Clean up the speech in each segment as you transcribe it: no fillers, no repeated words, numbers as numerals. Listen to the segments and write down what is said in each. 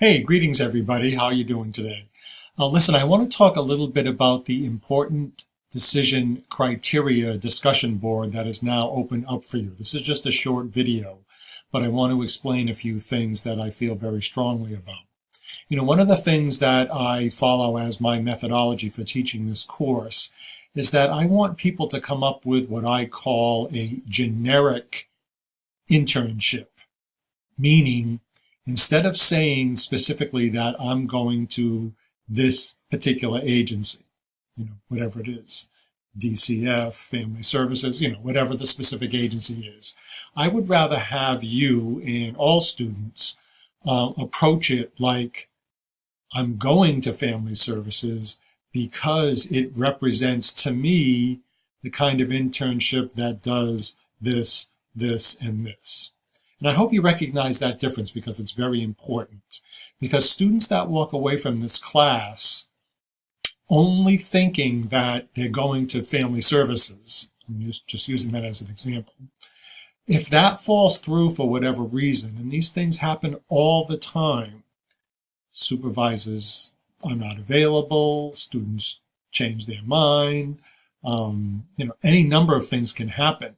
Hey, greetings everybody. How are you doing today? Listen, I want to talk a little bit about the important decision criteria discussion board that is now open up for you. This is just a short video, but I want to explain a few things that I feel very strongly about. One of the things that I follow as my methodology for teaching this course is that I want people to come up with what I call a generic internship, meaning instead of saying specifically that I'm going to this particular agency, whatever it is, DCF, Family Services, whatever the specific agency is, I would rather have you and all students approach it like I'm going to Family Services because it represents to me the kind of internship that does this, this, and this. And I hope you recognize that difference because it's very important. Because students that walk away from this class only thinking that they're going to Family Services, I'm just using that as an example, if that falls through for whatever reason, and these things happen all the time, supervisors are not available, students change their mind, any number of things can happen.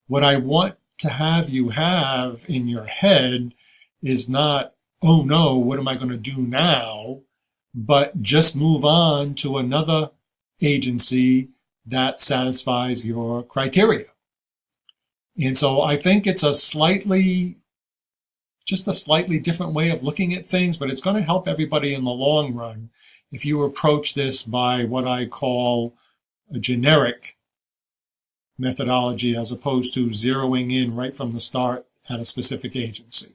What I want to have you have in your head is not, oh no, what am I going to do now? But just move on to another agency that satisfies your criteria. And so I think it's just a slightly different way of looking at things, but it's going to help everybody in the long run if you approach this by what I call a generic methodology as opposed to zeroing in right from the start at a specific agency.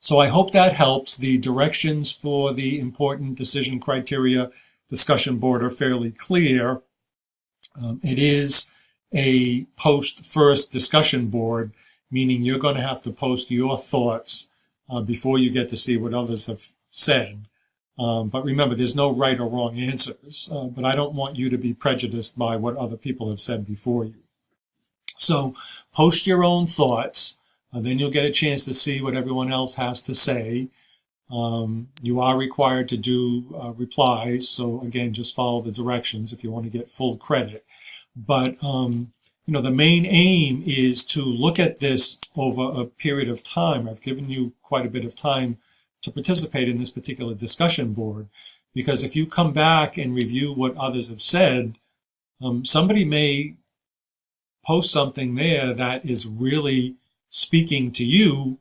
So I hope that helps. The directions for the important decision criteria discussion board are fairly clear. It is a post-first discussion board, meaning you're going to have to post your thoughts before you get to see what others have said. But remember, there's no right or wrong answers, but I don't want you to be prejudiced by what other people have said before you. So post your own thoughts, then you'll get a chance to see what everyone else has to say. You are required to do replies, so again, just follow the directions if you want to get full credit. But the main aim is to look at this over a period of time. I've given you quite a bit of time to participate in this particular discussion board, because if you come back and review what others have said, somebody may post something there that is really speaking to you,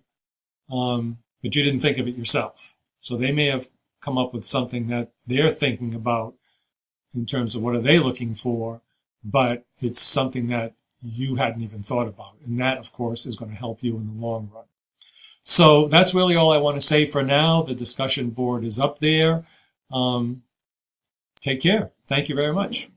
but you didn't think of it yourself. So they may have come up with something that they're thinking about in terms of what are they looking for, but it's something that you hadn't even thought about. And that, of course, is going to help you in the long run. So that's really all I want to say for now. The discussion board is up there. Take care. Thank you very much.